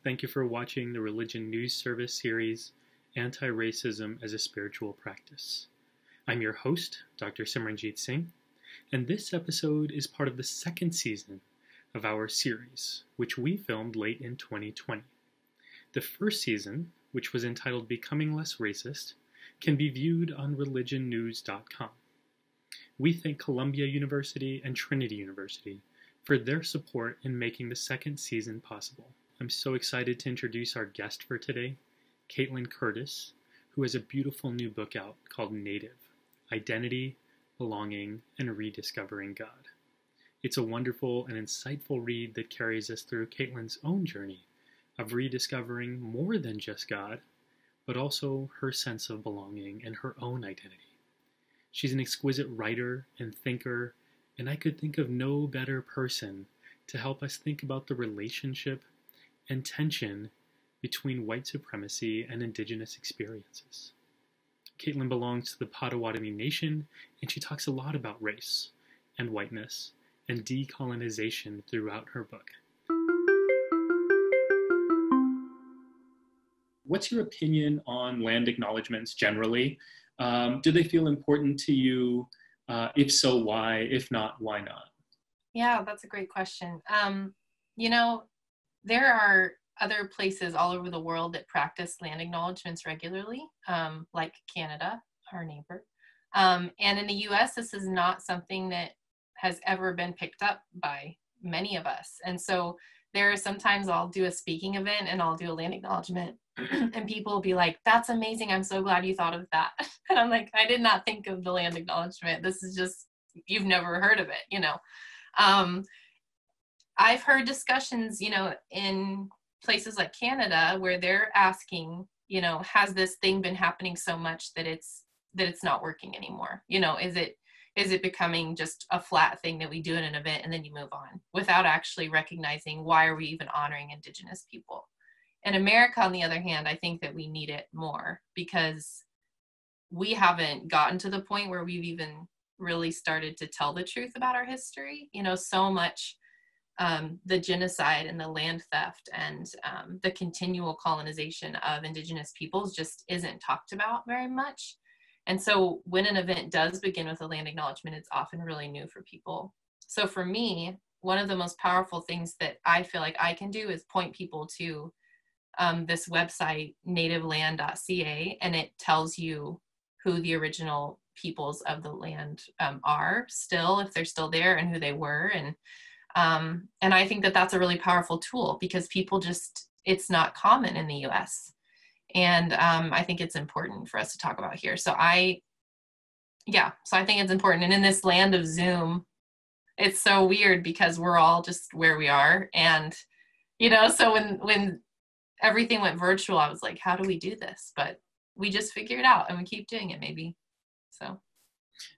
Thank you for watching the Religion News Service series, Anti-Racism as a Spiritual Practice. I'm your host, Dr. Simranjeet Singh, and this episode is part of the second season of our series, which we filmed late in 2020. The first season, which was entitled Becoming Less Racist, can be viewed on religionnews.com. We thank Columbia University and Trinity University for their support in making the second season possible. I'm so excited to introduce our guest for today, Kaitlin Curtice, who has a beautiful new book out called Native: Identity, Belonging, and Rediscovering God. It's a wonderful and insightful read that carries us through Kaitlin's own journey of rediscovering more than just God, but also her sense of belonging and her own identity. She's an exquisite writer and thinker, and I could think of no better person to help us think about the relationship and tension between white supremacy and Indigenous experiences. Kaitlin belongs to the Potawatomi Nation, and she talks a lot about race and whiteness and decolonization throughout her book. What's your opinion on land acknowledgments generally? Do they feel important to you? If so, why? If not, why not? Yeah, that's a great question. There are other places all over the world that practice land acknowledgements regularly, like Canada, our neighbor. And in the US, this is not something that has ever been picked up by many of us. And so there are sometimes I'll do a speaking event and I'll do a land acknowledgement and people will be like, that's amazing. I'm so glad you thought of that. And I'm like, I did not think of the land acknowledgement. This is just, you've never heard of it, I've heard discussions, in places like Canada where they're asking, has this thing been happening so much that it's not working anymore? Is it becoming just a flat thing that we do in an event and then you move on without actually recognizing why are we even honoring Indigenous people? In America, on the other hand, I think that we need it more because we haven't gotten to the point where we've even really started to tell the truth about our history. So much the genocide and the land theft and the continual colonization of Indigenous peoples just isn't talked about very much. And so when an event does begin with a land acknowledgement, it's often really new for people. So for me, one of the most powerful things that I feel like I can do is point people to this website, nativeland.ca, and it tells you who the original peoples of the land are still, if they're still there, and who they were. And I think that that's a really powerful tool because people it's not common in the US. And I think it's important for us to talk about here. So I think it's important. And in this land of Zoom, it's so weird because we're all just where we are. And, so when everything went virtual, I was like, how do we do this? But we just figure it out and we keep doing it maybe. So.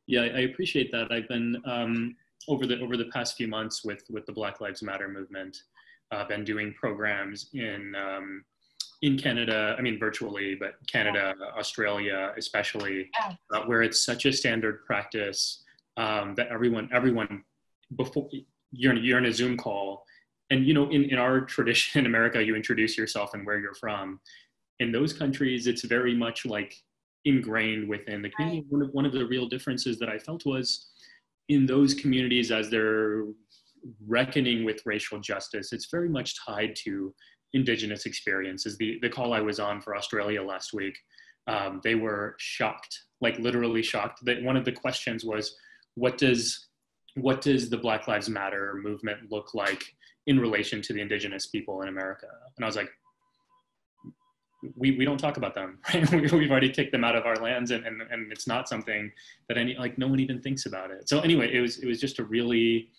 Yeah, I appreciate that. I've been, over the past few months with the Black Lives Matter movement, been doing programs in Canada, virtually, but Canada, Australia, especially, where it's such a standard practice that everyone before you're in a Zoom call, and in our tradition in America, you introduce yourself and where you're from. In those countries, it's very much like ingrained within the community. One of the real differences that I felt was in those communities, as they're reckoning with racial justice, it's very much tied to Indigenous experiences. The call I was on for Australia last week, they were shocked, like literally shocked. That one of the questions was, what does the Black Lives Matter movement look like in relation to the Indigenous people in America? And I was like, we don't talk about them, right? We've already kicked them out of our lands, and it's not something that no one even thinks about it. So anyway, it was just a really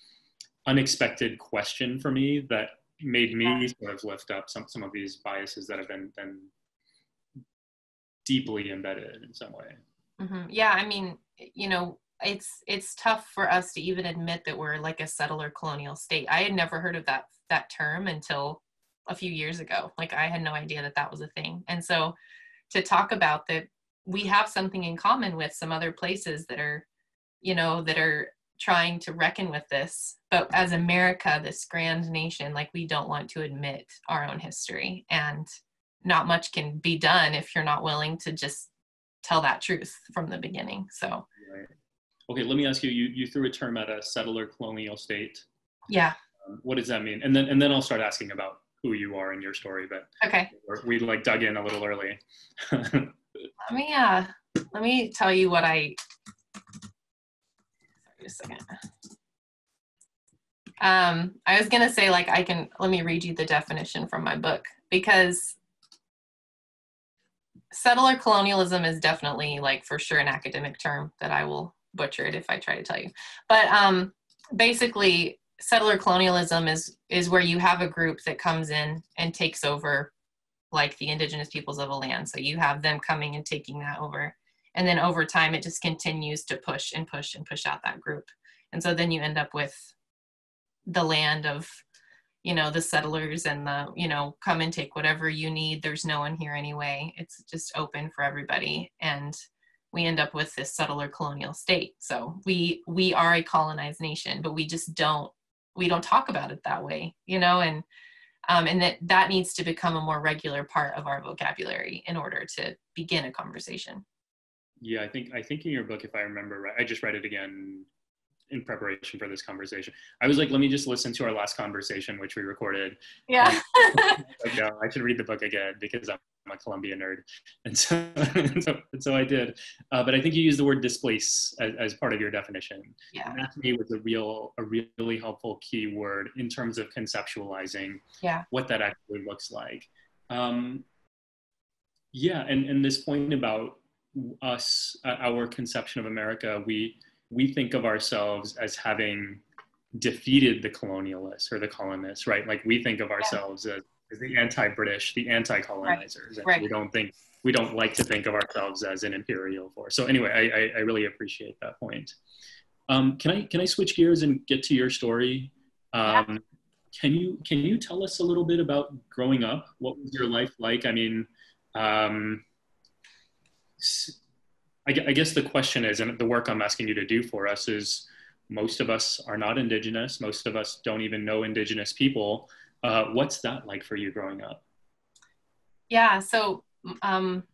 unexpected question for me that made me sort of lift up some of these biases that have been deeply embedded in some way. Mm-hmm. Yeah, it's tough for us to even admit that we're like a settler colonial state. I had never heard of that term until a few years ago. Like I had no idea that was a thing. And so to talk about that, we have something in common with some other places that are trying to reckon with this. But as America, this grand nation, like, we don't want to admit our own history, and not much can be done if you're not willing to just tell that truth from the beginning. So, right. Okay, let me ask you, you threw a term at a settler colonial state. Yeah. What does that mean? And then I'll start asking about who you are and your story, but Okay. We like dug in a little early. Let me tell you what sorry, just a second. I was gonna say, like, let me read you the definition from my book, because settler colonialism is definitely, like, for sure an academic term that I will butcher it if I try to tell you. But basically, settler colonialism is where you have a group that comes in and takes over, like, the indigenous peoples of a land. So you have them coming and taking that over. And then over time, it just continues to push and push and push out that group. And so then you end up with the land of, the settlers and the, come and take whatever you need. There's no one here anyway. It's just open for everybody. And we end up with this settler colonial state. So we are a colonized nation, but we don't talk about it that way, and that needs to become a more regular part of our vocabulary in order to begin a conversation. Yeah, I think in your book, if I remember right, I just read it again in preparation for this conversation. I was like, let me just listen to our last conversation, which we recorded. Yeah. Like, no, I should read the book again because I'm a Columbia nerd. And so I did. But I think you used the word displace as part of your definition. Yeah. And that to me was a really helpful key word in terms of conceptualizing what that actually looks like. And this point about us, our conception of America, we think of ourselves as having defeated the colonialists or the colonists, right? Like, we think of ourselves as the anti-British, the anti-colonizers. Right. And we don't like to think of ourselves as an imperial force. So anyway, I really appreciate that point. Can I switch gears and get to your story? Can you tell us a little bit about growing up? What was your life like? I mean, I guess the question is, and the work I'm asking you to do for us is, most of us are not Indigenous. Most of us don't even know Indigenous people. What's that like for you growing up? Yeah, so some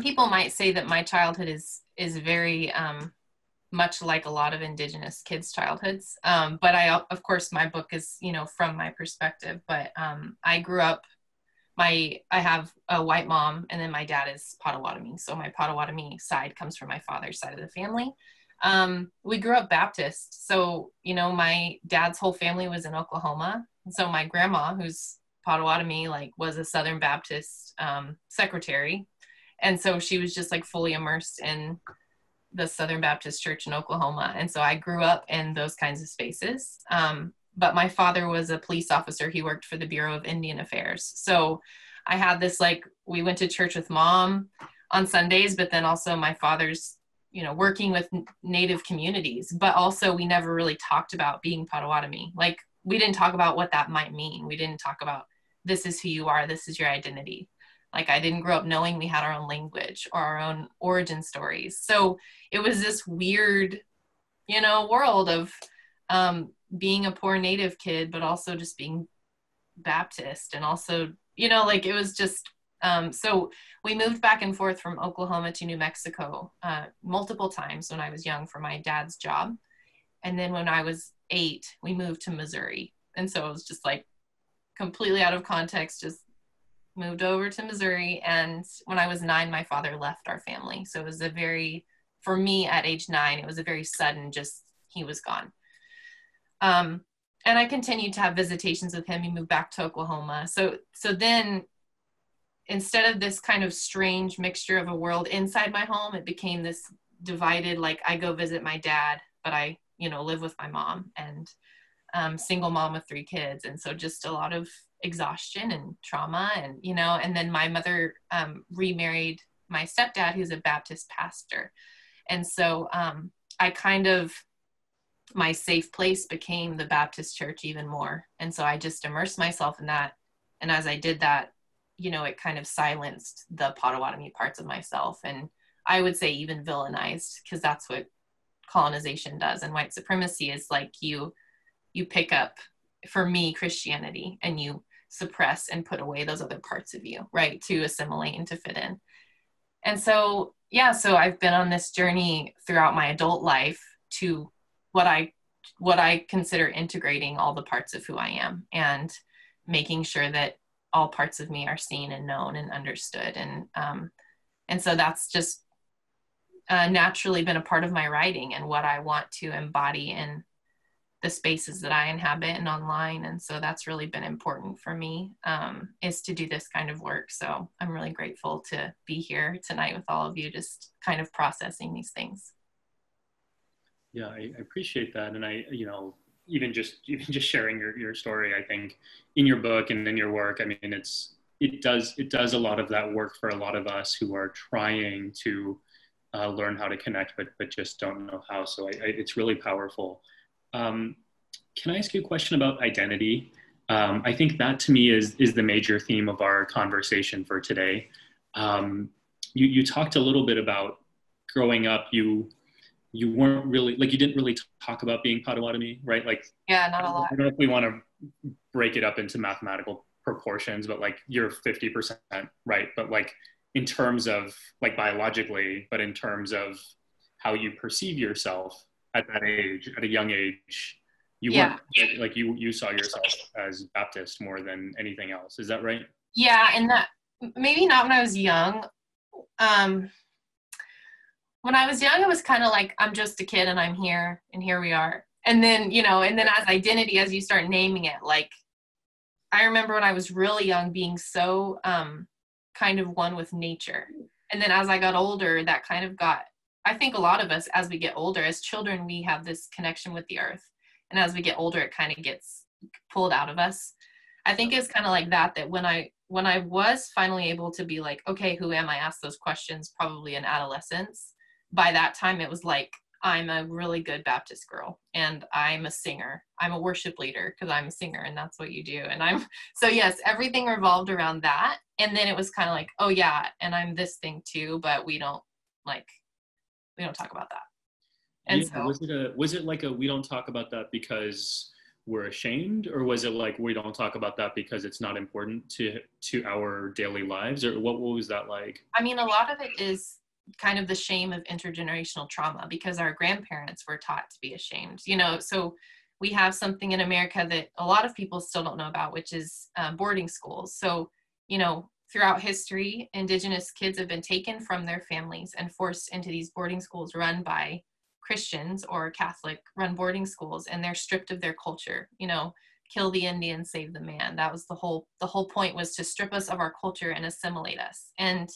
people might say that my childhood is very much like a lot of Indigenous kids' childhoods. But of course, my book is, from my perspective. But I grew up, I have a white mom, and then my dad is Potawatomi. So my Potawatomi side comes from my father's side of the family. We grew up Baptist. So, my dad's whole family was in Oklahoma. And so my grandma, who's Potawatomi, like, was a Southern Baptist secretary. And so she was just, like, fully immersed in the Southern Baptist Church in Oklahoma. And so I grew up in those kinds of spaces. But my father was a police officer. He worked for the Bureau of Indian Affairs. So I had this, like, we went to church with mom on Sundays, but then also my father's, working with Native communities. But also we never really talked about being Potawatomi. Like, we didn't talk about what that might mean. We didn't talk about, this is who you are, this is your identity. Like, I didn't grow up knowing we had our own language or our own origin stories. So it was this weird, world of being a poor Native kid, but also just being Baptist. And also, like, it was just, so we moved back and forth from Oklahoma to New Mexico multiple times when I was young for my dad's job. And then when I was 8, we moved to Missouri. And so it was just, like, completely out of context, just moved over to Missouri. And when I was 9, my father left our family. So it was for me at age 9, it was a very sudden, just, he was gone. And I continued to have visitations with him. He moved back to Oklahoma. So then, instead of this kind of strange mixture of a world inside my home, it became this divided, like, I go visit my dad, but I, live with my mom, and single mom with 3 kids. And so just a lot of exhaustion and trauma, and, and then my mother remarried my stepdad, who's a Baptist pastor. And so I kind of, my safe place became the Baptist church even more. And so I just immersed myself in that. And as I did that, it kind of silenced the Potawatomi parts of myself. And I would say even villainized, because that's what colonization does. And white supremacy is like you pick up, for me, Christianity, and you suppress and put away those other parts of you, right, to assimilate and to fit in. And so, yeah, so I've been on this journey throughout my adult life to what I consider integrating all the parts of who I am and making sure that all parts of me are seen and known and understood. And so that's just naturally been a part of my writing and what I want to embody in the spaces that I inhabit and online. And so that's really been important for me, is to do this kind of work. So I'm really grateful to be here tonight with all of you, just kind of processing these things. Yeah, I appreciate that. And I, even just sharing your story, I think in your book and in your work, I mean, it does a lot of that work for a lot of us who are trying to learn how to connect, but just don't know how. So it's really powerful. Can I ask you a question about identity? I think that to me is the major theme of our conversation for today. You talked a little bit about growing up, you weren't really, like, you didn't really talk about being Potawatomi, right? Like, yeah, not a lot. I don't know if we want to break it up into mathematical proportions, but like you're 50%, right? But like in terms of like biologically, but in terms of how you perceive yourself at that age, at a young age, you weren't, like you saw yourself as Baptist more than anything else. Is that right? Yeah, and that maybe not when I was young. When I was young, it was kind of like, I'm just a kid and I'm here and here we are. And then, and then as identity, as you start naming it, like, I remember when I was really young being so kind of one with nature. And then as I got older, that kind of got, I think a lot of us, as we get older, as children, we have this connection with the earth. And as we get older, it kind of gets pulled out of us. I think it's kind of like that when I was finally able to be like, okay, who am I? Ask those questions probably in adolescence. By that time, it was like, I'm a really good Baptist girl and I'm a singer. I'm a worship leader because I'm a singer and that's what you do. And so yes, everything revolved around that. And then it was kind of like, oh yeah, and I'm this thing too, but we don't talk about that. And yeah, so was it like we don't talk about that because we're ashamed, or was it like we don't talk about that because it's not important to our daily lives, or what was that like? I mean, a lot of it is kind of the shame of intergenerational trauma because our grandparents were taught to be ashamed, so we have something in America that a lot of people still don't know about, which is boarding schools. So, throughout history, Indigenous kids have been taken from their families and forced into these boarding schools run by Christians or Catholic run boarding schools, and they're stripped of their culture, kill the Indian, save the man. That was the whole point, was to strip us of our culture and assimilate us. And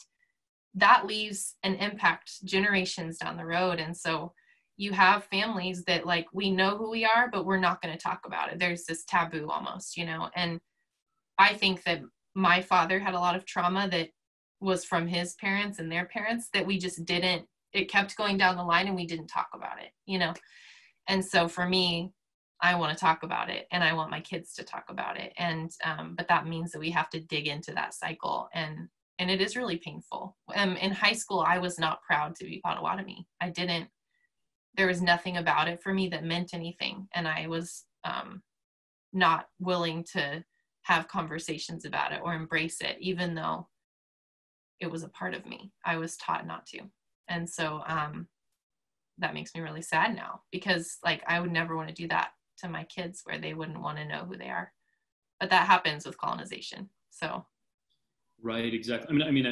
that leaves an impact generations down the road. And so you have families that, like, we know who we are, but we're not going to talk about it. There's this taboo almost, and I think that my father had a lot of trauma that was from his parents and their parents that we just didn't, it kept going down the line and we didn't talk about it, And so for me, I want to talk about it and I want my kids to talk about it. And, but that means that we have to dig into that cycle, and it is really painful. In high school, I was not proud to be Potawatomi. There was nothing about it for me that meant anything. And I was not willing to have conversations about it or embrace it, even though it was a part of me. I was taught not to. And so that makes me really sad now, because like I would never want to do that to my kids where they wouldn't want to know who they are. But that happens with colonization. So. Right, exactly. I mean,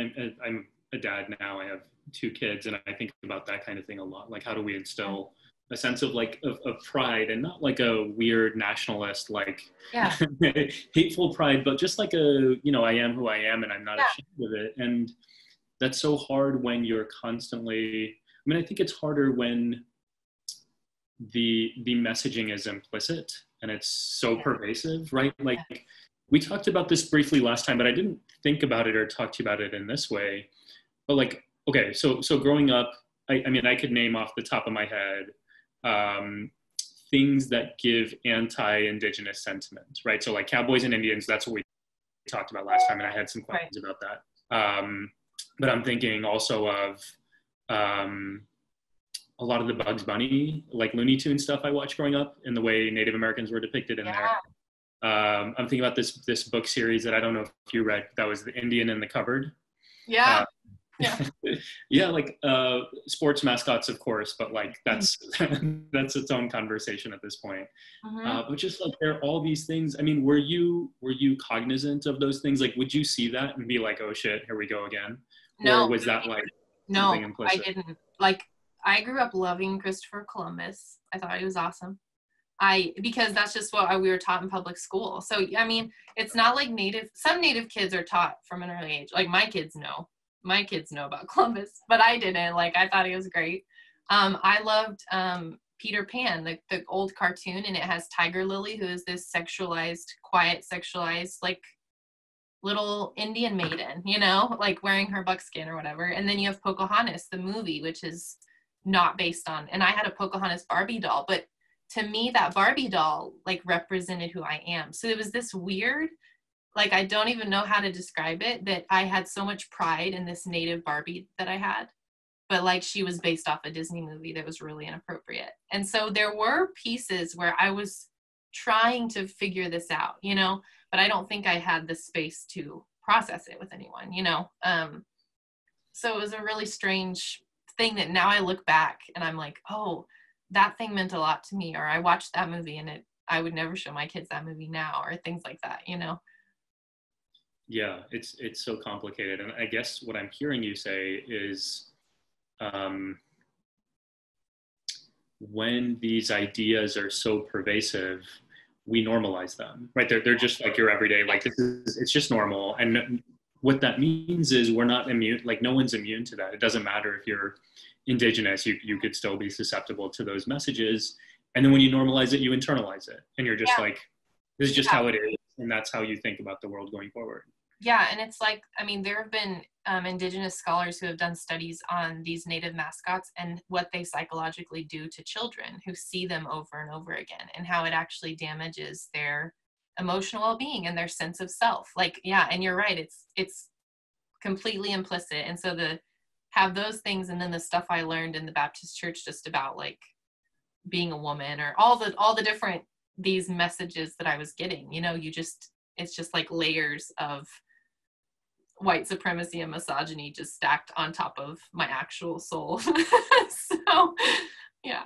I'm a dad now. I have 2 kids, and I think about that kind of thing a lot. Like, how do we instill a sense of of pride, and not like a weird nationalist, like hateful pride, but just like I am who I am, and I'm not ashamed of it. And that's so hard when you're constantly. I mean, I think it's harder when the messaging is implicit and it's so pervasive, right? Like, we talked about this briefly last time, but I didn't think about it or talk to you about it in this way. But like, okay, so growing up, I mean, I could name off the top of my head things that give anti-Indigenous sentiment, right? So like cowboys and Indians, that's what we talked about last time, and I had some questions about that. But I'm thinking also of a lot of the Bugs Bunny, like Looney Tune stuff I watched growing up, and the way Native Americans were depicted in there. Yeah. I'm thinking about this book series that I don't know if you read. That was The Indian in the Cupboard. Yeah. Uh, Yeah. yeah, like sports mascots, of course, but like that's that's its own conversation at this point. Mm-hmm. But just like there are all these things. I mean, were you cognizant of those things? Like, would you see that and be like, "Oh shit, here we go again," or No, was that like no, something I implicit? didn't. Like, I grew up loving Christopher Columbus. I thought he was awesome. Because that's just what we were taught in public school. So, I mean, it's not like some native kids are taught from an early age. Like my kids know. My kids know about Columbus, but I didn't. Like, I thought he was great. I loved Peter Pan, the old cartoon, and it has Tiger Lily, who is this quiet, sexualized, like little Indian maiden, like wearing her buckskin or whatever. And then you have Pocahontas, the movie, which is not based on, and I had a Pocahontas Barbie doll, but to me, that Barbie doll like represented who I am. So it was this weird, like, I don't even know how to describe it, that I had so much pride in this native Barbie that I had, but like she was based off a Disney movie that was really inappropriate. And so there were pieces where I was trying to figure this out, but I don't think I had the space to process it with anyone, so it was a really strange thing that now I look back and I'm like, oh, that thing meant a lot to me, or I watched that movie and I would never show my kids that movie now, or things like that, Yeah, it's so complicated, and I guess what I'm hearing you say is, when these ideas are so pervasive, we normalize them, right? They're just like your everyday, like it's just normal. And what that means is we're not immune, like no one's immune to that. It doesn't matter if you're Indigenous, you could still be susceptible to those messages. And then when you normalize it, you internalize it. And you're just Yeah. like, this is just Yeah. how it is. And that's how you think about the world going forward. Yeah, and it's like, I mean, there have been Indigenous scholars who have done studies on these native mascots and what they psychologically do to children who see them over and over again, and how it actually damages their emotional well-being and their sense of self. Like, yeah, and you're right, it's completely implicit. And so have those things, and then the stuff I learned in the Baptist church just about like being a woman, or all the different these messages that I was getting, it's just like layers of white supremacy and misogyny just stacked on top of my actual soul. So, yeah.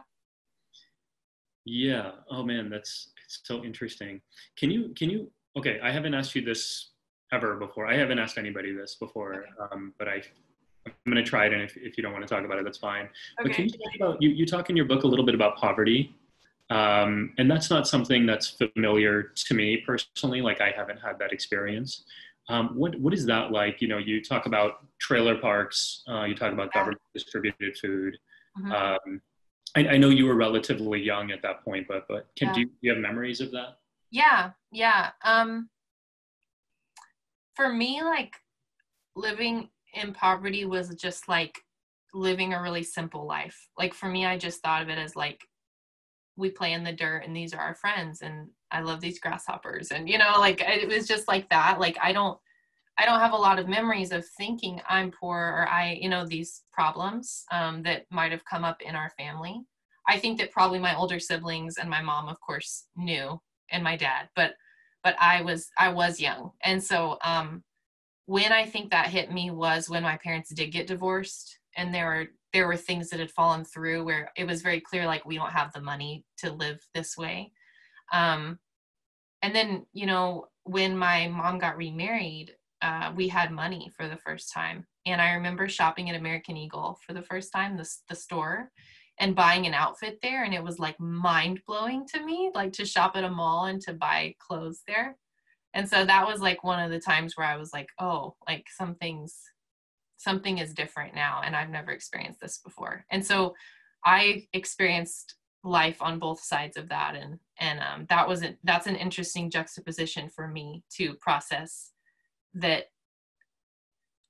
Yeah. Oh man, it's so interesting. Can you, okay, I haven't asked you this ever before. I haven't asked anybody this before, but I'm going to try it. And if you don't want to talk about it, that's fine. Okay. But can you talk about, you talk in your book a little bit about poverty. And that's not something that's familiar to me personally. Like I haven't had that experience. What is that like? You talk about trailer parks, you talk about government distributed food. Mm-hmm. I know you were relatively young at that point, but do you have memories of that? Yeah. For me, like living in poverty was just like living a really simple life. Like for me, I just thought of it as like, we play in the dirt and these are our friends and I love these grasshoppers, and like it was just like that. Like I don't have a lot of memories of thinking I'm poor, or these problems that might have come up in our family. I think that probably my older siblings and my mom, of course, knew, and my dad, but I was young. And so when I think that hit me was when my parents did get divorced, and there were things that had fallen through where it was very clear, like, we don't have the money to live this way. And then, when my mom got remarried, we had money for the first time. And I remember shopping at American Eagle for the first time, the store, and buying an outfit there. And it was like mind blowing to me, like to shop at a mall and to buy clothes there. And so that was like one of the times where I was like, oh, like something is different now, and I've never experienced this before. And so I experienced life on both sides of that, and that's an interesting juxtaposition for me to process, that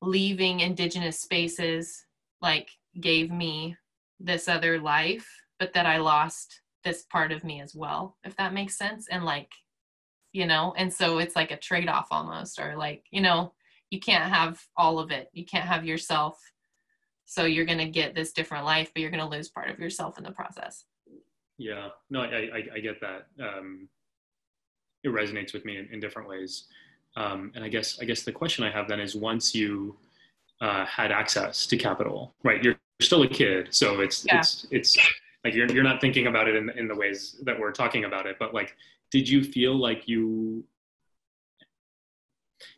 leaving Indigenous spaces like gave me this other life, but that I lost this part of me as well, if that makes sense. And like, and so it's like a trade-off almost, or like, you can't have all of it. You can't have yourself So you're going to get this different life, but you're going to lose part of yourself in the process. Yeah, no, I get that. It resonates with me in different ways. And I guess the question I have then is, once you had access to capital, right? You're still a kid, so it's like you're not thinking about it in the ways that we're talking about it. But like, did you feel like you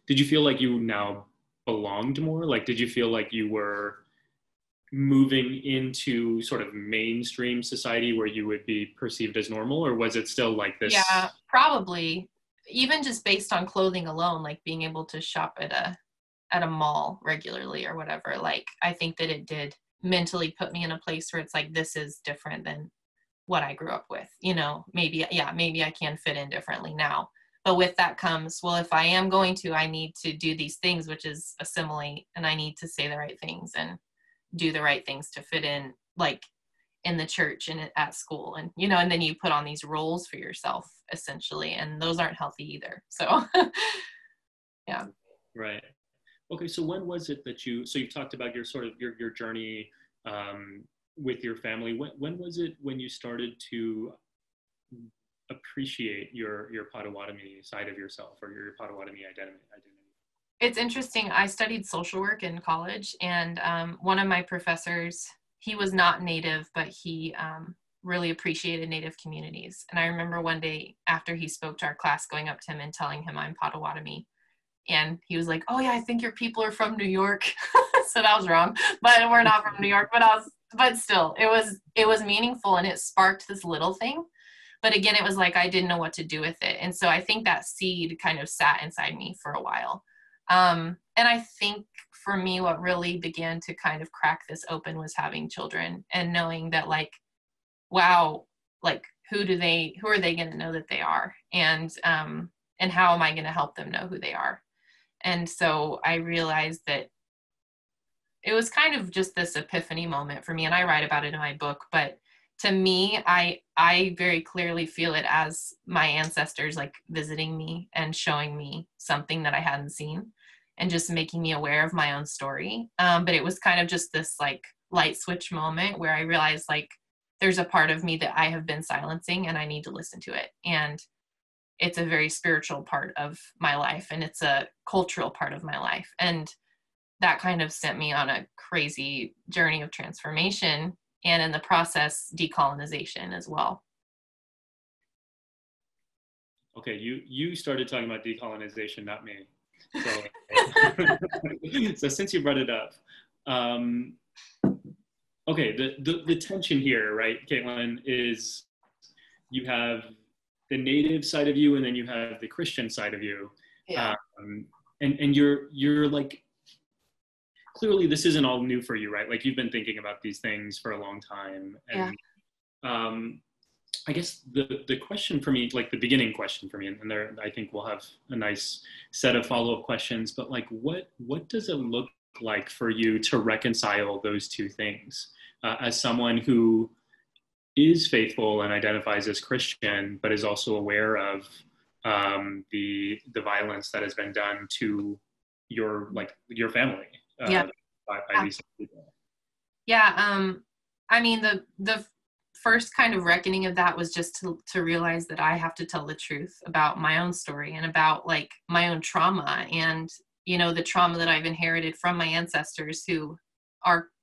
now belonged more? Like, did you feel like you were moving into sort of mainstream society where you would be perceived as normal, or was it still like this? Yeah, probably. Even just based on clothing alone, like being able to shop at a mall regularly or whatever, like I think that it did mentally put me in a place where it's like, this is different than what I grew up with. Maybe I can fit in differently now. But with that comes, well, if I am going to, I need to do these things, which is assimilate, and I need to say the right things and do the right things to fit in, like in the church and at school. And, and then you put on these roles for yourself, essentially, and those aren't healthy either. So, yeah. Right. Okay. So when was it that so you've talked about your journey with your family. When was it when you started to appreciate your Potawatomi side of yourself, or your Potawatomi identity? It's interesting. I studied social work in college, and one of my professors, he was not Native, but he really appreciated Native communities. And I remember one day after he spoke to our class, going up to him and telling him I'm Potawatomi. And he was like, "Oh yeah, I think your people are from New York." So that was wrong, but we're not from New York. But still, it was meaningful, and it sparked this little thing. But again, it was like I didn't know what to do with it. And so I think that seed kind of sat inside me for a while. And I think for me, what really began to kind of crack this open was having children and knowing that, like, wow, like who are they going to know that they are? And how am I going to help them know who they are? And so I realized that it was kind of just this epiphany moment for me. And I write about it in my book, but to me, I very clearly feel it as my ancestors like visiting me and showing me something that I hadn't seen and just making me aware of my own story. But it was kind of just this like light switch moment where I realized like there's a part of me that I have been silencing and I need to listen to it. And it's a very spiritual part of my life, and it's a cultural part of my life. And that kind of sent me on a crazy journey of transformation, and in the process, decolonization as well. Okay, you started talking about decolonization, not me. So, so since you brought it up, okay, the tension here, right, Kaitlin, is you have the Native side of you, and then you have the Christian side of you. Yeah. And you're like, clearly this isn't all new for you, right? Like you've been thinking about these things for a long time. And I guess the question for me, like the beginning question for me, and there I think we'll have a nice set of follow-up questions, but like what does it look like for you to reconcile those two things as someone who is faithful and identifies as Christian, but is also aware of the violence that has been done to your family by these people? Yeah. I mean, the first kind of reckoning of that was just to realize that I have to tell the truth about my own story and about like my own trauma and, the trauma that I've inherited from my ancestors who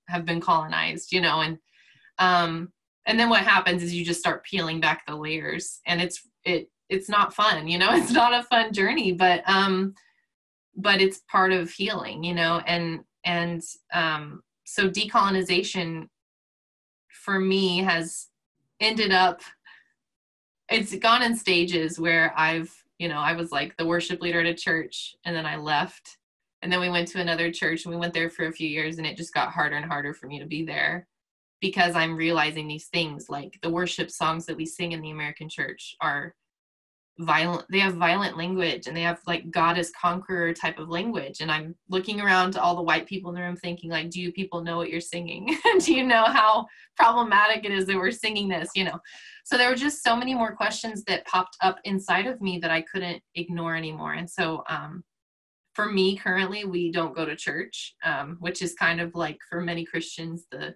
have been colonized, and then what happens is you just start peeling back the layers, and it's not fun, it's not a fun journey, but it's part of healing, and so decolonization for me has ended up, it's gone in stages where I was like the worship leader at a church, and then I left, and then we went to another church, and we went there for a few years, and it just got harder and harder for me to be there because I'm realizing these things, like the worship songs that we sing in the American church are violent. They have violent language, and they have like God as conqueror type of language. And I'm looking around to all the white people in the room thinking like, do you people know what you're singing? Do you know how problematic it is that we're singing this, So there were just so many more questions that popped up inside of me that I couldn't ignore anymore. And so for me currently, we don't go to church, which is kind of like for many Christians the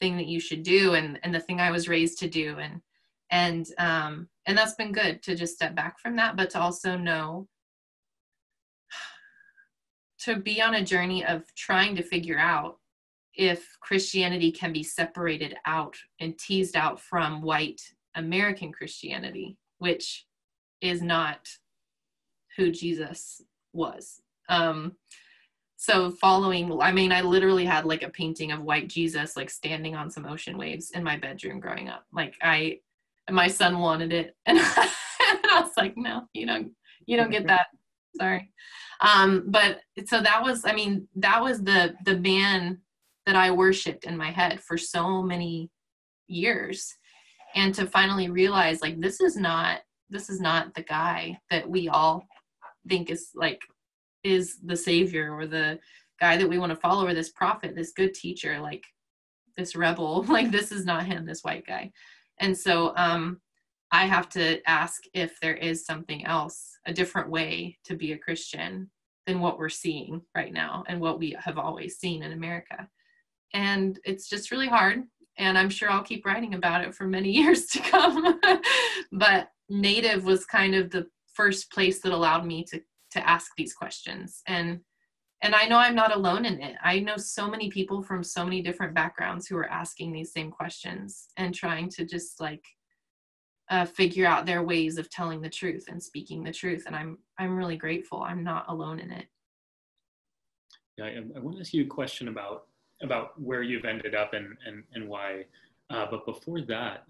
thing that you should do, and the thing I was raised to do, and that's been good to just step back from that, but to also know, to be on a journey of trying to figure out if Christianity can be separated out and teased out from white American Christianity, which is not who Jesus was. So following, I mean, I literally had like a painting of white Jesus, like standing on some ocean waves in my bedroom growing up. Like my son wanted it. And, and I was like, no, you don't get that. Sorry. But so that was, I mean, that was the man that I worshiped in my head for so many years. And to finally realize, like, this is not the guy that we all think is the savior, or the guy that we want to follow, or this prophet, this good teacher, like this rebel. Like, this is not him, this white guy. And so I have to ask if there is something else, a different way to be a Christian than what we're seeing right now and what we have always seen in America. And it's just really hard. And I'm sure I'll keep writing about it for many years to come. But Native was kind of the first place that allowed me to ask these questions. And I know I'm not alone in it. I know so many people from so many different backgrounds who are asking these same questions and trying to just like figure out their ways of telling the truth and speaking the truth. And I'm really grateful I'm not alone in it. Yeah, I want to ask you a question about where you've ended up and why. But before that,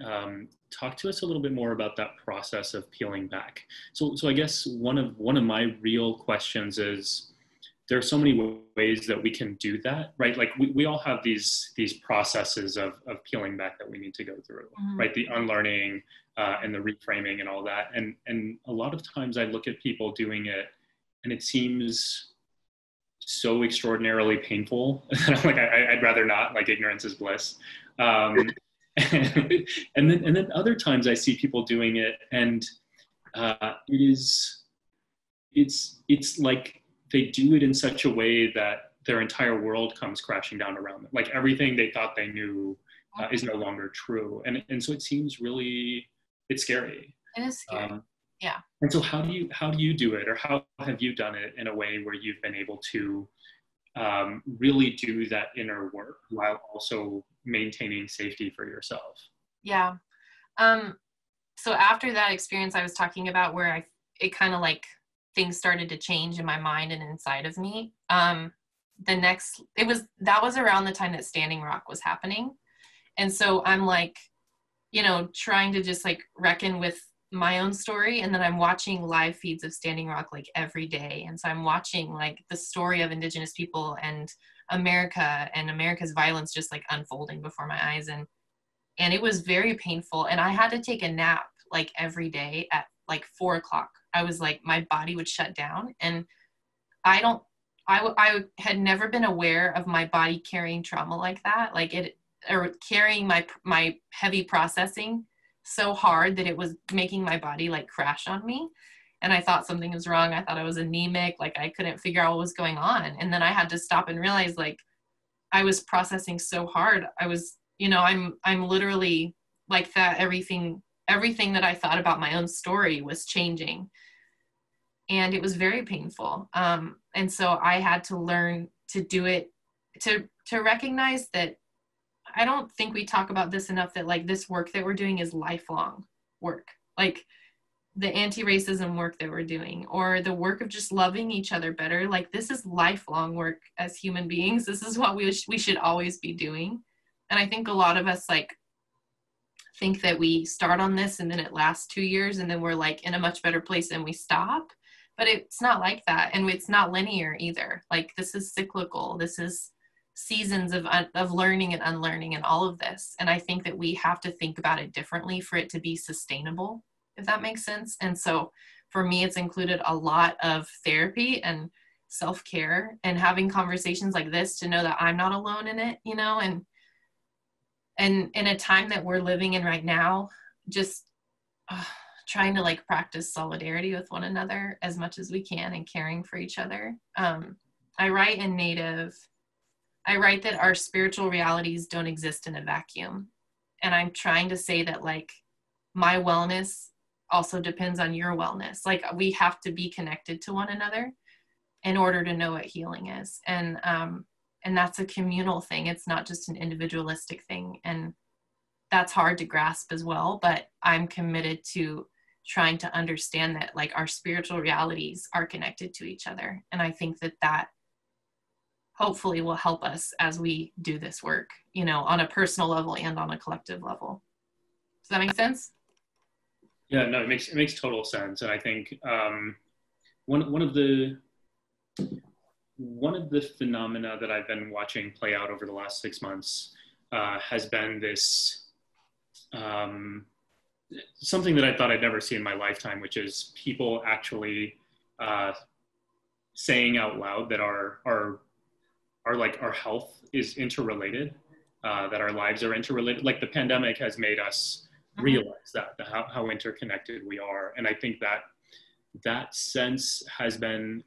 talk to us a little bit more about that process of peeling back. So I guess one of my real questions is, there are so many ways that we can do that, right? Like we all have these processes of peeling back that we need to go through, mm-hmm. right? The unlearning and the reframing and all that. And a lot of times I look at people doing it, and it seems so extraordinarily painful. Like I'd rather not. Like, ignorance is bliss. And then other times I see people doing it, and it's like they do it in such a way that their entire world comes crashing down around them. Like, everything they thought they knew is no longer true, and so it seems really, it's scary. It is scary. Yeah. And so how do you do it, or how have you done it in a way where you've been able to really do that inner work while also maintaining safety for yourself? Yeah. So after that experience I was talking about, where it kind of like things started to change in my mind and inside of me, that was around the time that Standing Rock was happening. And so I'm like, trying to just like reckon with my own story. And then I'm watching live feeds of Standing Rock like every day. And so I'm watching like the story of Indigenous people and America and America's violence just like unfolding before my eyes. And it was very painful. And I had to take a nap like every day at like 4 o'clock. I was like, my body would shut down. And I had never been aware of my body carrying trauma like that. Like or carrying my heavy processing so hard that it was making my body like crash on me. And I thought something was wrong. I thought I was anemic. Like, I couldn't figure out what was going on. And then I had to stop and realize, like, I was processing so hard. I was, I'm literally like that. Everything that I thought about my own story was changing. And it was very painful. And so I had to learn to do it, to recognize that I don't think we talk about this enough, that like this work that we're doing is lifelong work. Like the anti-racism work that we're doing, or the work of just loving each other better. Like, this is lifelong work as human beings. This is what we should always be doing. And I think a lot of us like think that we start on this and then it lasts 2 years and then we're like in a much better place and we stop. But it's not like that. And it's not linear either. Like, this is cyclical. This is seasons of learning and unlearning and all of this. And I think that we have to think about it differently for it to be sustainable, if that makes sense. And so for me, it's included a lot of therapy and self-care and having conversations like this to know that I'm not alone in it, and in a time that we're living in right now, just trying to like practice solidarity with one another as much as we can and caring for each other. I write in Native, I write that our spiritual realities don't exist in a vacuum. And I'm trying to say that like my wellness also depends on your wellness. Like we have to be connected to one another in order to know what healing is. And that's a communal thing. It's not just an individualistic thing. And that's hard to grasp as well, but I'm committed to trying to understand that like our spiritual realities are connected to each other. And I think that that hopefully will help us as we do this work, you know, on a personal level and on a collective level. Does that make sense? Yeah, no, it makes total sense. And I think one of the phenomena that I've been watching play out over the last 6 months has been this something that I thought I'd never see in my lifetime, which is people actually saying out loud that our health is interrelated, that our lives are interrelated. Like the pandemic has made us realize that how interconnected we are. And I think that sense has been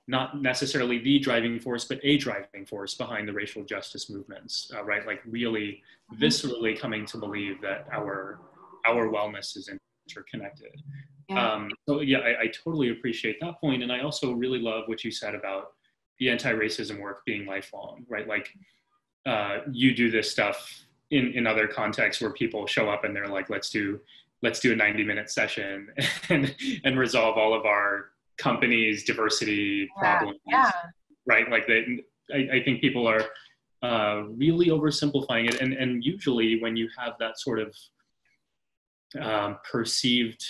not necessarily the driving force, but a driving force behind the racial justice movements, right? Like really viscerally coming to believe that our wellness is interconnected. Yeah. So yeah, I totally appreciate that point. And I also really love what you said about the anti-racism work being lifelong, right? Like you do this stuff in other contexts where people show up and they're like, let's do a 90-minute session and resolve all of our company's diversity problems, right? Like I think people are really oversimplifying it. And usually when you have that sort of perceived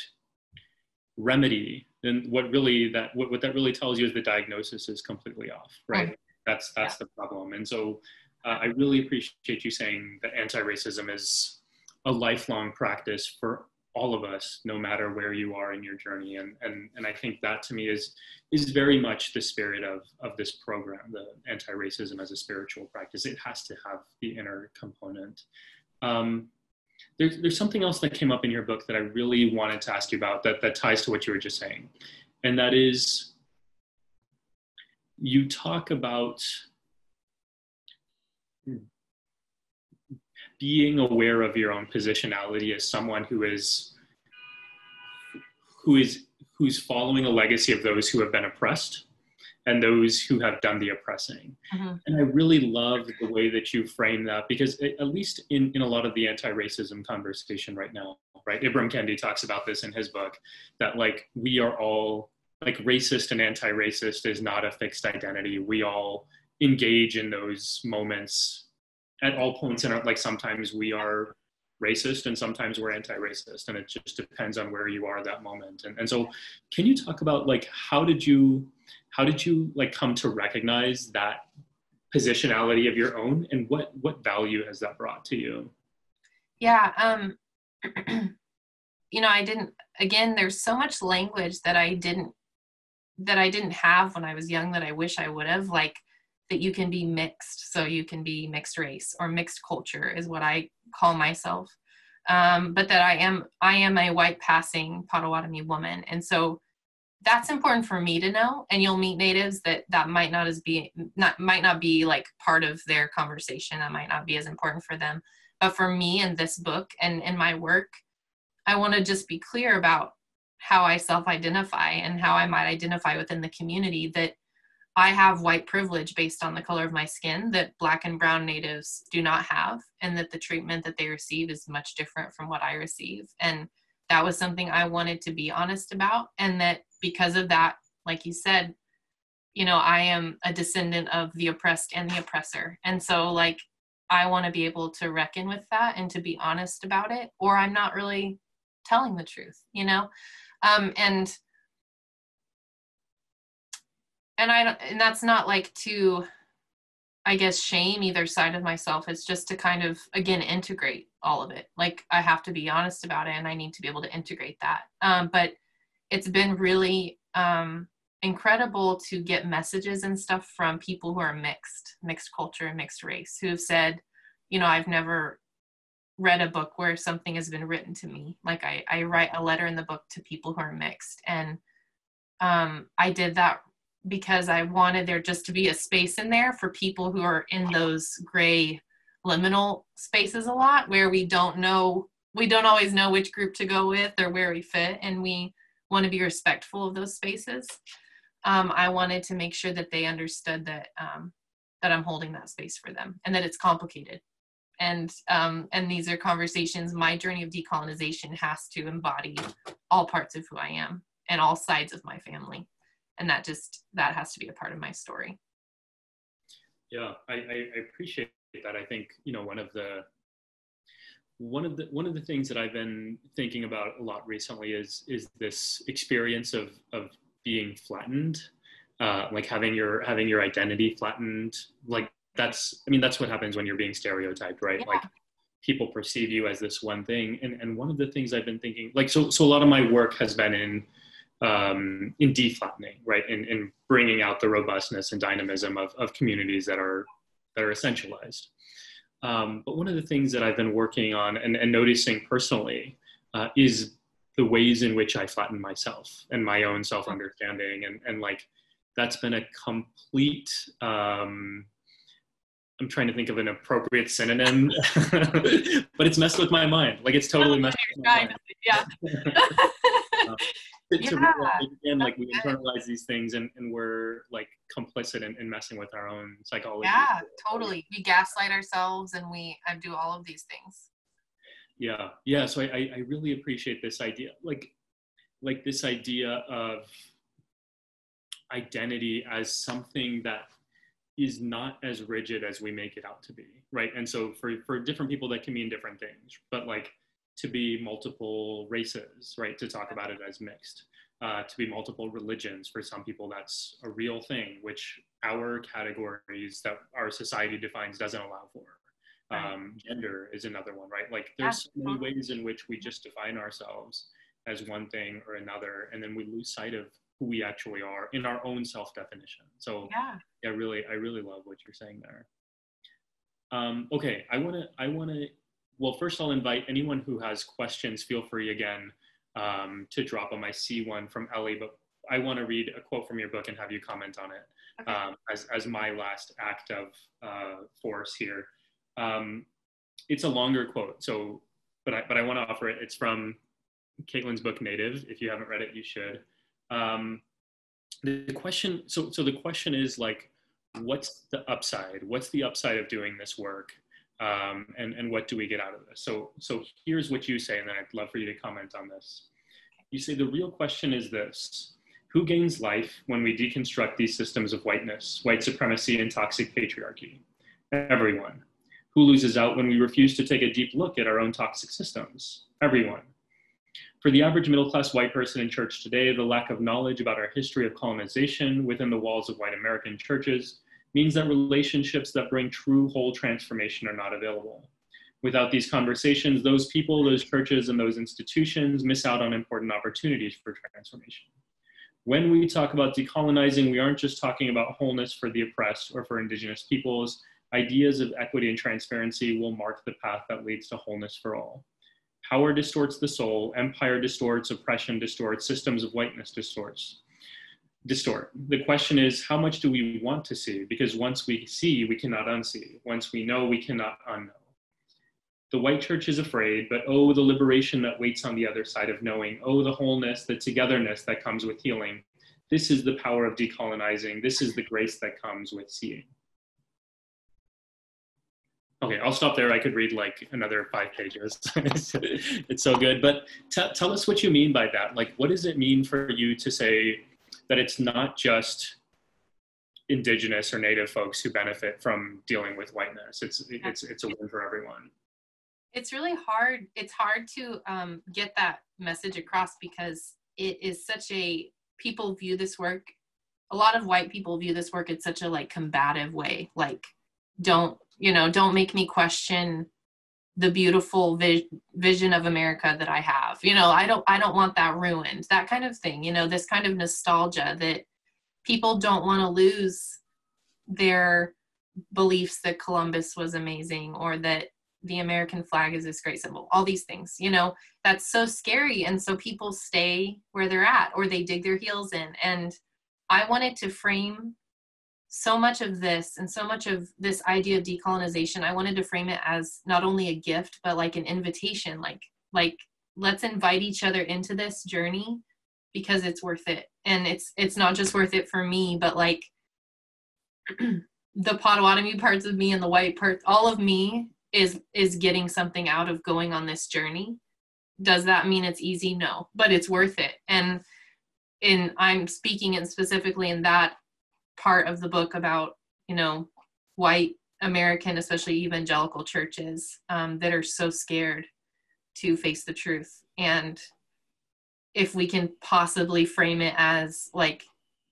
remedy, then what that really tells you is the diagnosis is completely off, right? That's the problem. And so I really appreciate you saying that anti-racism is a lifelong practice for all of us, no matter where you are in your journey. And I think that to me is very much the spirit of this program, the anti-racism as a spiritual practice. It has to have the inner component. There's something else that came up in your book that I really wanted to ask you about that ties to what you were just saying. And that is, you talk about being aware of your own positionality as someone who's following a legacy of those who have been oppressed and those who have done the oppressing. And I really love the way that you frame that, because at least in a lot of the anti-racism conversation right now, right? Ibram Kendi talks about this in his book, that like we are all like racist and anti-racist is not a fixed identity. We all engage in those moments at all points in our, like sometimes we are racist and sometimes we're anti-racist, and it just depends on where you are at that moment. And so can you talk about like how did you like come to recognize that positionality of your own, and what value has that brought to you? Yeah, you know, there's so much language that I didn't have when I was young that I wish I would have, like that you can be mixed. So you can be mixed race or mixed culture is what I call myself. But that I am a white passing Potawatomi woman. And so that's important for me to know. And you'll meet natives that might not be like part of their conversation. That might not be as important for them. But for me in this book and in my work, I want to just be clear about how I self-identify and how I might identify within the community, that I have white privilege based on the color of my skin that Black and brown natives do not have, and that the treatment that they receive is much different from what I receive. And that was something I wanted to be honest about. And that because of that, like you said, you know, I am a descendant of the oppressed and the oppressor. And so like, I want to be able to reckon with that and to be honest about it, or I'm not really telling the truth, you know? And that's not like to, I guess, shame either side of myself. It's just to kind of, again, integrate all of it. Like I have to be honest about it and I need to be able to integrate that. But it's been really incredible to get messages and stuff from people who are mixed culture and mixed race, who have said, you know, I've never read a book where something has been written to me. Like I write a letter in the book to people who are mixed. And I did that because I wanted there just to be a space in there for people who are in those gray liminal spaces a lot, where we don't always know which group to go with or where we fit, and we want to be respectful of those spaces. I wanted to make sure that they understood that that I'm holding that space for them, and that it's complicated. And these are conversations. My journey of decolonization has to embody all parts of who I am and all sides of my family. And that has to be a part of my story. Yeah, I appreciate that. I think, one of the things that I've been thinking about a lot recently is this experience of being flattened, like having your identity flattened. Like that's what happens when you're being stereotyped, right? Yeah. Like people perceive you as this one thing. And one of the things I've been thinking, like, so a lot of my work has been in deflattening, right? In bringing out the robustness and dynamism of communities that are essentialized. But one of the things that I've been working on and noticing personally is the ways in which I flatten myself and my own self-understanding. And like, that's been a complete, I'm trying to think of an appropriate synonym, but it's messed with my mind. Like, it's totally messed with my mind. Yeah. To realize, again, like, we internalize these things and we're like complicit in messing with our own psychology. Yeah, totally. We gaslight ourselves and we do all of these things. Yeah. So I really appreciate this idea, like this idea of identity as something that is not as rigid as we make it out to be, right? And so for different people, that can mean different things, but like, to be multiple races, right? To talk about it as mixed, to be multiple religions. For some people, that's a real thing, which our categories that our society defines doesn't allow for. Gender is another one, right? Like, there's so many ways in which we just define ourselves as one thing or another, and then we lose sight of who we actually are in our own self-definition. So I really love what you're saying there. Okay, I wanna, well, first I'll invite anyone who has questions, feel free again to drop them. I see one from Ellie, but I want to read a quote from your book and have you comment on it. Okay. As my last act of force here. It's a longer quote, so but I want to offer it. It's from Kaitlin's book, Native. If you haven't read it, you should. The question, so the question is, like, what's the upside? What's the upside of doing this work? And what do we get out of this? So here's what you say, and then I'd love for you to comment on this. You say, the real question is this: who gains life when we deconstruct these systems of whiteness, white supremacy, and toxic patriarchy? Everyone. Who loses out when we refuse to take a deep look at our own toxic systems? Everyone. For the average middle-class white person in church today, the lack of knowledge about our history of colonization within the walls of white American churches means that relationships that bring true whole transformation are not available. Without these conversations, those people, those churches, and those institutions miss out on important opportunities for transformation. When we talk about decolonizing, we aren't just talking about wholeness for the oppressed or for Indigenous peoples. Ideas of equity and transparency will mark the path that leads to wholeness for all. Power distorts the soul, empire distorts, oppression distorts, systems of whiteness distort. The question is, how much do we want to see? Because once we see, we cannot unsee. Once we know, we cannot unknow. The white church is afraid, but oh, the liberation that waits on the other side of knowing. Oh, the wholeness, the togetherness that comes with healing. This is the power of decolonizing. This is the grace that comes with seeing. Okay, I'll stop there. I could read like another 5 pages. It's so good. But tell us what you mean by that. Like, what does it mean for you to say that it's not just Indigenous or Native folks who benefit from dealing with whiteness? It's a win for everyone. It's really hard. It's hard to get that message across because it is such a, people view this work, a lot of white people view this work in such a like combative way. Like, don't make me question the beautiful vision of America that I have. I don't want that ruined, that kind of thing. This kind of nostalgia that people don't want to lose their beliefs that Columbus was amazing, or that the American flag is this great symbol, all these things, you know, that's so scary. And so people stay where they're at, or they dig their heels in. And I wanted to frame so much of this, and so much of this idea of decolonization, I wanted to frame it as not only a gift, but like an invitation, like let's invite each other into this journey, because it's worth it. And it's not just worth it for me, but like the Potawatomi parts of me and the white parts, all of me is getting something out of going on this journey. Does that mean it's easy? No, but it's worth it. And I'm speaking in specifically in that part of the book about, you know, white American, especially evangelical churches that are so scared to face the truth. And if we can possibly frame it as like,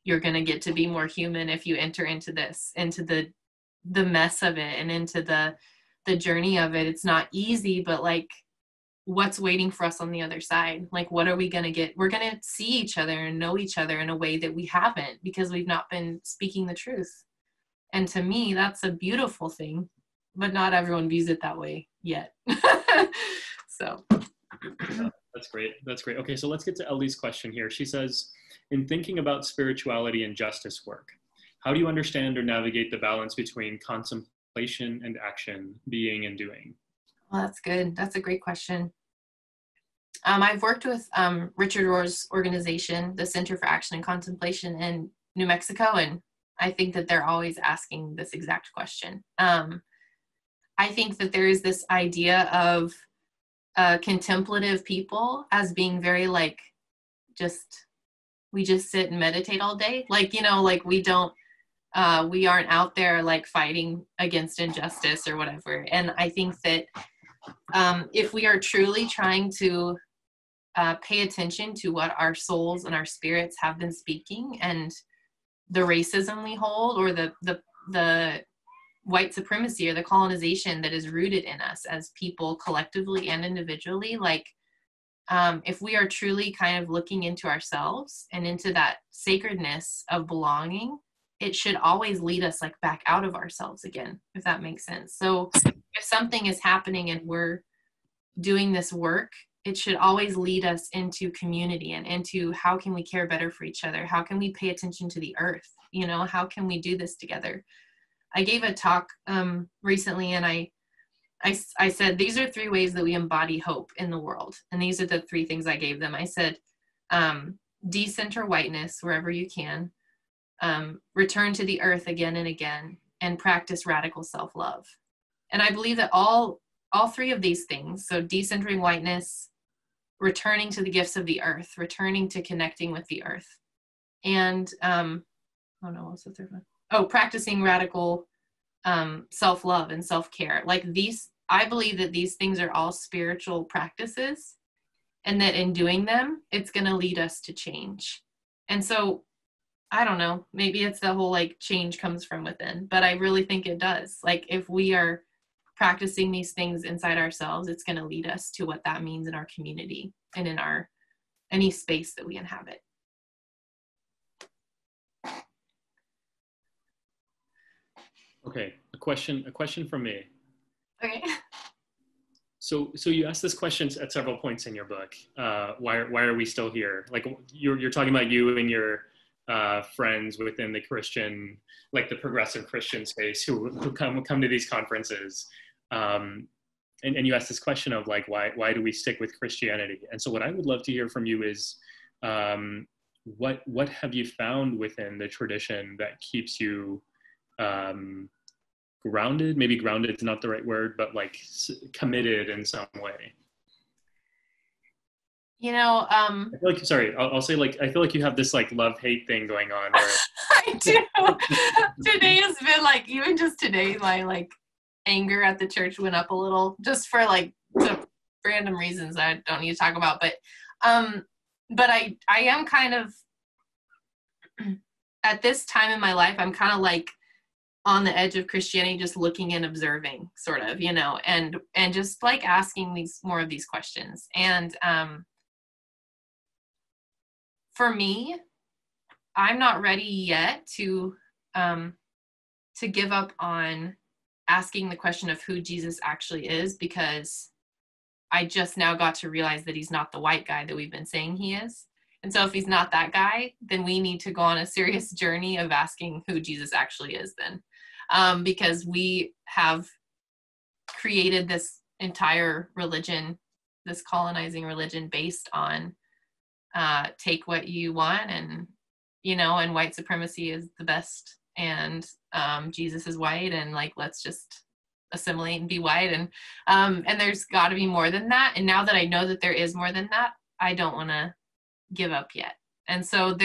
you're going to get to be more human if you enter into this, into the mess of it, and into the journey of it. It's not easy, but like, what's waiting for us on the other side? Like, what are we going to get? We're going to see each other and know each other in a way that we haven't, because we've not been speaking the truth. And to me, that's a beautiful thing, but not everyone views it that way yet. So. That's great. That's great. Okay, so let's get to Ellie's question here. She says, in thinking about spirituality and justice work, how do you understand or navigate the balance between contemplation and action, being and doing? Well, that's good. That's a great question. I've worked with Richard Rohr's organization, the Center for Action and Contemplation in New Mexico, and I think that they're always asking this exact question. I think that there is this idea of contemplative people as being very like, we just sit and meditate all day. Like, you know, like we aren't out there like fighting against injustice or whatever. And I think that if we are truly trying to pay attention to what our souls and our spirits have been speaking, and the racism we hold, or the white supremacy or the colonization that is rooted in us as people collectively and individually, like if we are truly kind of looking into ourselves and into that sacredness of belonging, it should always lead us like back out of ourselves again, if that makes sense. So if something is happening and we're doing this work, it should always lead us into community and into how can we care better for each other? How can we pay attention to the earth? You know, how can we do this together? I gave a talk recently, and I said, these are 3 ways that we embody hope in the world. And these are the 3 things I gave them. I said, decenter whiteness wherever you can, return to the earth again and again, and practice radical self-love. And I believe that all 3 of these things, so decentering whiteness, returning to the gifts of the earth, returning to connecting with the earth, and what's the 3rd one? Practicing radical self-love and self-care. Like these, I believe that these things are all spiritual practices, and that in doing them, it's going to lead us to change. And so, I don't know, maybe it's the whole like change comes from within, but I really think it does. Like if we are practicing these things inside ourselves, it's going to lead us to what that means in our community and in any space that we inhabit. Okay, a question from me. Okay. So you asked this question at several points in your book. Why are we still here? Like you're talking about you and your friends within the Christian, like the progressive Christian space who come to these conferences. And you asked this question of like, why do we stick with Christianity? And so what I would love to hear from you is, what have you found within the tradition that keeps you grounded? Maybe grounded is not the right word, but like committed in some way. You know, I feel like, sorry, I'll say like, I feel like you have this like love-hate thing going on. Where... I do. Today has been like, even just today, my like anger at the church went up a little, just for like random reasons I don't need to talk about. But I am kind of, at this time in my life, I'm kind of like on the edge of Christianity, just looking and observing, sort of, you know, and just like asking more of these questions. And for me, I'm not ready yet to give up on asking the question of who Jesus actually is, because I just now got to realize that he's not the white guy that we've been saying he is. And so if he's not that guy, then we need to go on a serious journey of asking who Jesus actually is then. Because we have created this entire religion, this colonizing religion based on take what you want, and, and white supremacy is the best, and Jesus is white, and like, let's just assimilate and be white, and there's got to be more than that. And now that I know that there is more than that, I don't want to give up yet. And so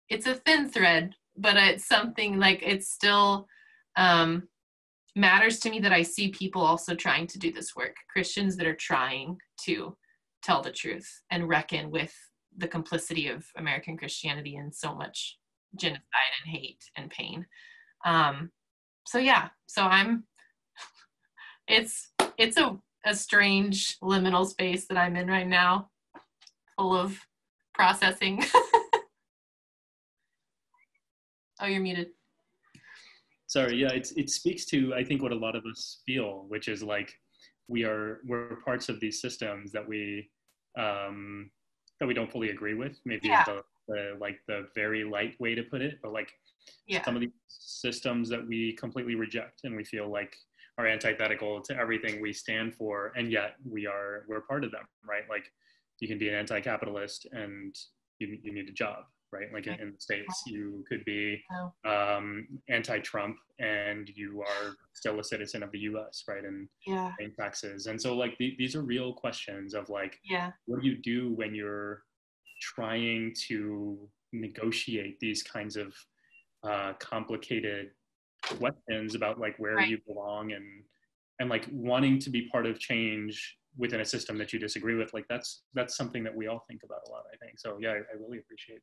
it's a thin thread, but it's something like, it's still matters to me that I see people also trying to do this work, Christians that are trying to tell the truth and reckon with the complicity of American Christianity in so much genocide and hate and pain. It's a strange liminal space that I'm in right now, full of processing. Oh, you're muted. Sorry, yeah, it speaks to, I think, what a lot of us feel, which is like we're parts of these systems that we don't fully agree with. Maybe is the very light way to put it, but like some of these systems that we completely reject and we feel like are antithetical to everything we stand for, and yet we're part of them, right? Like you can be an anti-capitalist and you need a job, right? Like in the States, you could be anti-Trump and you are still a citizen of the US, right? And paying taxes. And so like these are real questions of like, what do you do when you're trying to negotiate these kinds of complicated questions about like where you belong, and like wanting to be part of change within a system that you disagree with. Like that's something that we all think about a lot, I think. So yeah, I really appreciate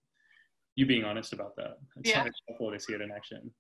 you being honest about that. It's helpful to see it in action.